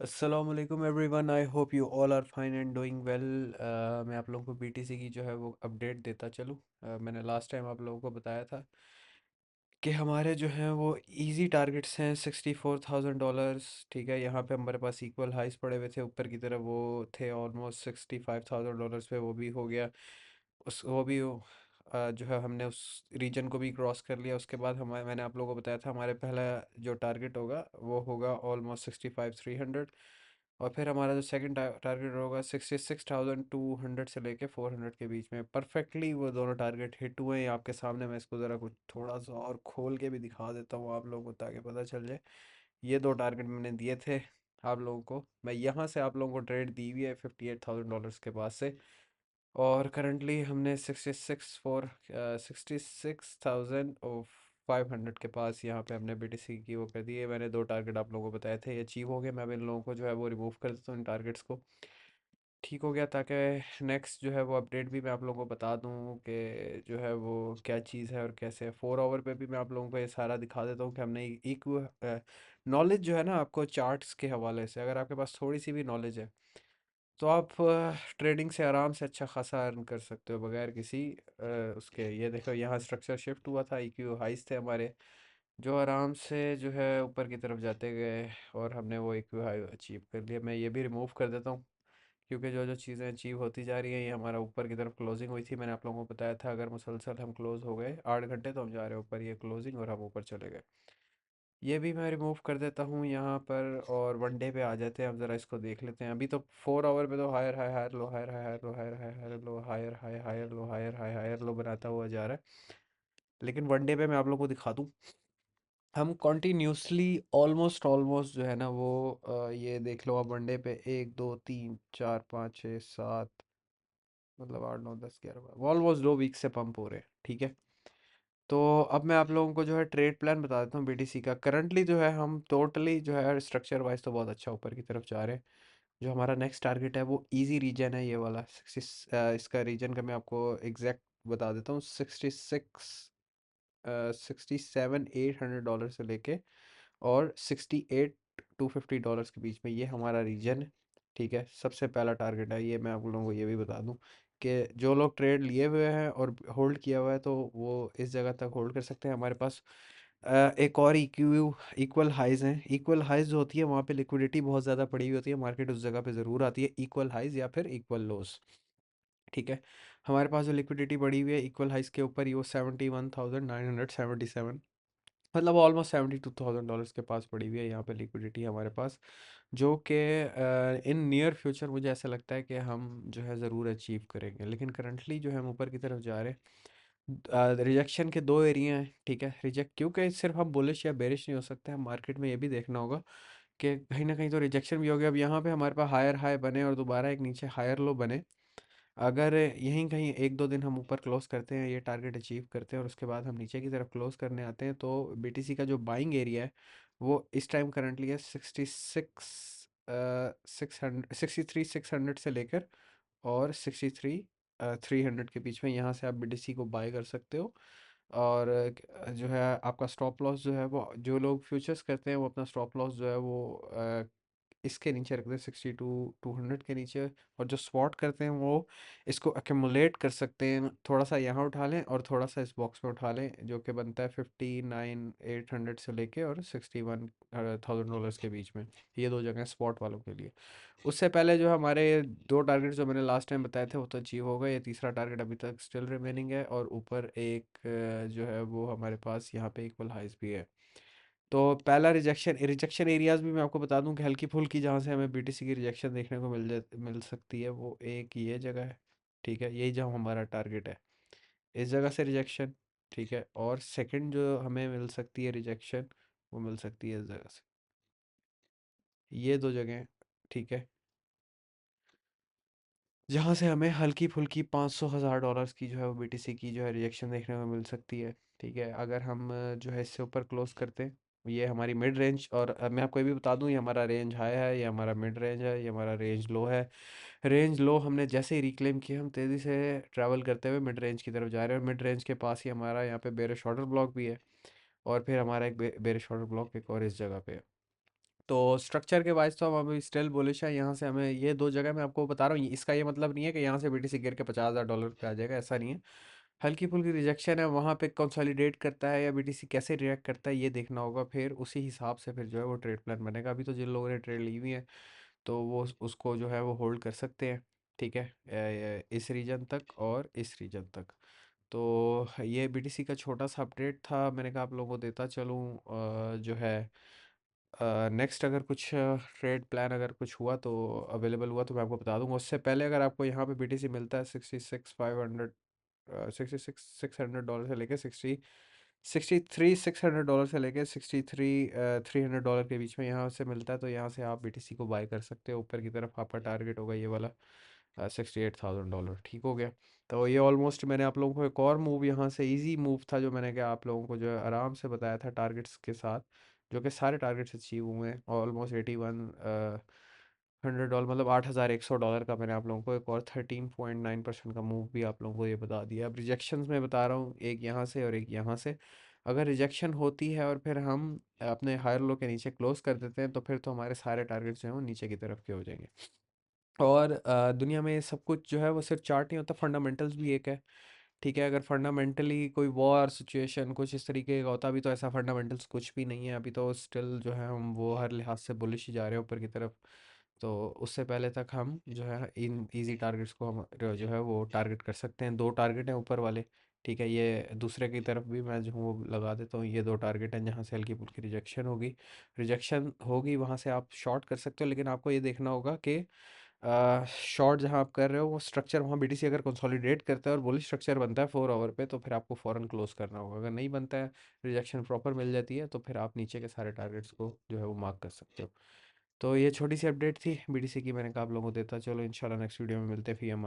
अस्सलाम वालेकुम everyone. I hope you all are fine and doing well. मैं आप लोगों को बीटीसी की जो है वो अपडेट देता चलूँ। मैंने लास्ट टाइम आप लोगों को बताया था कि हमारे जो हैं वो इजी टारगेट्स हैं $64,000। ठीक है, यहाँ पे हमारे पास इक्वल हाइस पड़े हुए थे ऊपर की तरफ, वो थे ऑलमोस्ट $65,000 पे, वो भी हो गया। उस वो भी जो है हमने उस रीजन को भी क्रॉस कर लिया। उसके बाद मैंने आप लोगों को बताया था हमारे पहला जो टारगेट होगा वो होगा ऑलमोस्ट 65,300। और फिर हमारा जो सेकंड टारगेट होगा 66,200 से लेके 400 के बीच में। परफेक्टली वो दोनों टारगेट हिट हुए हैं आपके सामने। मैं इसको ज़रा कुछ थोड़ा सा और खोल के भी दिखा देता हूँ आप लोगों को, ताकि पता चल जाए। ये दो टारगेट मैंने दिए थे आप लोगों को। मैं यहाँ से आप लोगों को ट्रेड दी हुई है $58,000 के पास से। और करंटली हमने 66,500 के पास यहाँ पे हमने बीटीसी की वो कर दी है। मैंने दो टारगेट आप लोगों को बताए थे, ये अचीव हो गए। मैं अब इन लोगों को जो है वो रिमूव कर देता हूँ, इन टारगेट्स को। ठीक हो गया, ताकि नेक्स्ट जो है वो अपडेट भी मैं आप लोगों को बता दूँ कि जो है वो क्या चीज़ है और कैसे है। 4 आवर पे भी मैं आप लोगों को ये सारा दिखा देता हूँ कि हमने एक नॉलेज जो है ना, आपको चार्ट्स के हवाले से अगर आपके पास थोड़ी सी भी नॉलेज है तो आप ट्रेडिंग से आराम से अच्छा खासा अर्न कर सकते हो बगैर किसी उसके। ये देखो, यहाँ स्ट्रक्चर शिफ्ट हुआ था, IQ हाइस थे हमारे, जो आराम से जो है ऊपर की तरफ जाते गए, और हमने वो IQ हाई अचीव कर लिया। मैं ये भी रिमूव कर देता हूँ, क्योंकि जो जो चीज़ें अचीव होती जा रही हैं, ये हमारा ऊपर की तरफ क्लोजिंग हुई थी। मैंने आप लोगों को बताया था अगर मुसलसल हम क्लोज हो गए 8 घंटे तो हम जा रहे हैं ऊपर, ये क्लोजिंग, और हम ऊपर चले गए। ये भी मैं रिमूव कर देता हूँ यहाँ पर। और वनडे पे आ जाते हैं, अब ज़रा इसको देख लेते हैं। अभी तो 4 आवर पे तो higher high higher low, higher high higher low, higher high higher low, higher high higher low, higher high higher low बनाता हुआ जा रहा है। लेकिन वनडे पे मैं आप लोगों को दिखा दूँ, हम कॉन्टीन्यूसली ऑलमोस्ट ऑलमोस्ट जो है ना वो ये देख लो आप, वनडे पे 1 2 3 4 5 6 7, मतलब 8 9 10 11 ऑलमोस्ट 2 वीक से पंप हो रहे हैं। ठीक है, तो अब मैं आप लोगों को जो है ट्रेड प्लान बता देता हूँ बीटीसी का। करंटली जो है हम टोटली जो है स्ट्रक्चर वाइज तो बहुत अच्छा ऊपर की तरफ जा रहे हैं। जो हमारा नेक्स्ट टारगेट है वो इजी रीजन है, ये वाला 66। इसका रीजन का मैं आपको एग्जैक्ट बता देता हूँ। 67,800 से लेके और 68,250 के बीच में, ये हमारा रीजन है। ठीक है, सबसे पहला टारगेट है ये। मैं आप लोगों को ये भी बता दूं कि जो लोग ट्रेड लिए हुए हैं और होल्ड किया हुआ है तो वो इस जगह तक होल्ड कर सकते हैं। हमारे पास एक और इक्वल हाइज हैं। इक्वल हाइज जो होती है वहाँ पे लिक्विडिटी बहुत ज़्यादा पड़ी हुई होती है, मार्केट उस जगह पे ज़रूर आती है, इक्वल हाइज या फिर इक्वल लोस। ठीक है, हमारे पास जो लिक्विडिटी पड़ी हुई है इक्वल हाइज के ऊपर, ये वो 71,977, मतलब ऑलमोस्ट $72,000 के पास पड़ी हुई है यहाँ पे लिक्विडिटी हमारे पास। जो कि इन नियर फ्यूचर मुझे ऐसा लगता है कि हम जो है ज़रूर अचीव करेंगे। लेकिन करंटली जो है हम ऊपर की तरफ जा रहे हैं। रिजेक्शन के दो एरिया हैं। ठीक है, रिजेक्ट क्योंकि सिर्फ हम बुलिश या बेरिश नहीं हो सकते, हम मार्केट में ये भी देखना होगा कि कहीं ना कहीं तो रिजेक्शन भी हो गया। अब यहाँ पे हमारे पास हायर हाई बने और दोबारा एक नीचे हायर लो बने। अगर यहीं कहीं 1 2 दिन हम ऊपर क्लोज करते हैं, ये टारगेट अचीव करते हैं, और उसके बाद हम नीचे की तरफ क्लोज करने आते हैं, तो बीटीसी का जो बाइंग एरिया है वो इस टाइम करंटली है 63,600 से लेकर और 63,300 के बीच में। यहाँ से आप बीटीसी को बाय कर सकते हो। और जो है आपका स्टॉप लॉस जो है वो, जो लोग फ्यूचर्स करते हैं वो अपना स्टॉप लॉस जो है वो इसके नीचे रखते हैं, 62,200 के नीचे। और जो स्पॉट करते हैं वो इसको अक्यूमुलेट कर सकते हैं, थोड़ा सा यहाँ उठा लें और थोड़ा सा इस बॉक्स में उठा लें, जो कि बनता है 59,800 से लेके और $61,000 के बीच में। ये दो जगह स्पॉट वालों के लिए। उससे पहले जो हमारे दो टारगेट जो मैंने लास्ट टाइम बताए थे वो तो अचीव हो गए। ये तीसरा टारगेट अभी तक स्टिल रिमेनिंग है, और ऊपर एक जो है वो हमारे पास यहाँ पे इक्वल हाइस भी है। तो पहला रिजेक्शन रिजेक्शन एरियाज भी मैं आपको बता दूं कि हल्की फुल्की जहाँ से हमें बीटीसी की रिजेक्शन देखने को मिल सकती है, वो एक ये जगह है। ठीक है, यही जहाँ हमारा टारगेट है, इस जगह से रिजेक्शन। ठीक है, और सेकंड जो हमें मिल सकती है रिजेक्शन, वो मिल सकती है इस जगह से, ये दो जगह। ठीक है, जहाँ से हमें हल्की फुल्की 500,000 की जो है वो बीटीसी की जो है रिजेक्शन देखने को मिल सकती है। ठीक है, अगर हम जो है इससे ऊपर क्लोज करते हैं, ये हमारी मिड रेंज। और मैं आपको ये भी बता दूं, ये हमारा रेंज हाई है, ये हमारा मिड रेंज है, ये हमारा रेंज लो है। रेंज लो हमने जैसे ही रिक्लेम किया, हम तेज़ी से ट्रैवल करते हुए मिड रेंज की तरफ जा रहे हैं, और मिड रेंज के पास ही हमारा यहाँ पे बेरिश ऑर्डर ब्लॉक भी है। और फिर हमारा एक बेरिश ऑर्डर ब्लॉक एक और इस जगह पे है। तो स्ट्रक्चर के वाइज तो हम अभी स्टिल बुलिश है। यहाँ से हमें ये दो जगह मैं आपको बता रहा हूँ, इसका ये मतलब नहीं है कि यहाँ से बीटीसी गिर के $50,000 पे आ जाएगा, ऐसा नहीं है। हल्की फुल्की रिजेक्शन है, वहाँ पे कंसोलिडेट करता है या बीटीसी कैसे रिएक्ट करता है ये देखना होगा, फिर उसी हिसाब से फिर जो है वो ट्रेड प्लान बनेगा। अभी तो जिन लोगों ने ट्रेड ली हुई है तो वो उसको जो है वो होल्ड कर सकते हैं, ठीक है, इस रीजन तक और इस रीजन तक। तो ये बीटीसी का छोटा सा अपडेट था, मैंने कहा आप लोगों को देता चलूँ। जो है नेक्स्ट अगर कुछ ट्रेड प्लान अगर कुछ हुआ तो अवेलेबल हुआ तो मैं आपको बता दूंगा। उससे पहले अगर आपको यहाँ पे बीटीसी मिलता है 66,500, $66,600 से लेके 63,600 से लेके 63,300 के बीच में यहाँ से मिलता है, तो यहाँ से आप बीटीसी को बाय कर सकते हो। ऊपर की तरफ आपका टारगेट होगा ये वाला $68,000, ठीक हो गया। तो ये ऑलमोस्ट मैंने आप लोगों को एक और मूव यहाँ से इजी मूव था जो मैंने क्या आप लोगों को जो है आराम से बताया था टारगेट्स के साथ, जो कि सारे टारगेट्स अचीव हुए हैं ऑलमोस्ट 8100 मतलब $8,100 का। मैंने आप लोगों को एक और 13.9% का मूव भी आप लोगों को ये बता दिया। अब रिजेक्शंस में बता रहा हूँ, एक यहाँ से और एक यहाँ से। अगर रिजेक्शन होती है और फिर हम अपने हायर लो के नीचे क्लोज कर देते हैं तो फिर तो हमारे सारे टारगेट्स जो हैं वो नीचे की तरफ के हो जाएंगे। और दुनिया में सब कुछ जो है वो सिर्फ चार्ट नहीं होता, फंडामेंटल्स भी एक है, ठीक है। अगर फंडामेंटली कोई वॉर सिचुएशन कुछ इस तरीके का होता, अभी तो ऐसा फंडामेंटल्स कुछ भी नहीं है, अभी तो स्टिल जो है हम वो हर लिहाज से बुलिश ही जा रहे हैं ऊपर की तरफ। तो उससे पहले तक हम जो है इन इजी टारगेट्स को हम जो है वो टारगेट कर सकते हैं। दो टारगेट हैं ऊपर वाले, ठीक है। ये दूसरे की तरफ भी मैं जो हूँ वो लगा देता हूँ, ये दो टारगेट हैं जहाँ से हल्की फुल्की रिजेक्शन होगी वहाँ से आप शॉर्ट कर सकते हो, लेकिन आपको ये देखना होगा कि शॉर्ट जहाँ आप कर रहे हो वो स्ट्रक्चर वहाँ बीटीसी अगर कंसोलिडेट करता है और बुलिश स्ट्रक्चर बनता है 4 आवर पे, तो फिर आपको फ़ौरन क्लोज करना होगा। अगर नहीं बनता है, रिजेक्शन प्रॉपर मिल जाती है, तो फिर आप नीचे के सारे टारगेट्स को जो है वो मार्क कर सकते हो। तो ये छोटी सी अपडेट थी बीटीसी की, मैंने कहा आप लोगों को देता चलो। इंशाल्लाह नेक्स्ट वीडियो में मिलते हैं फिर हम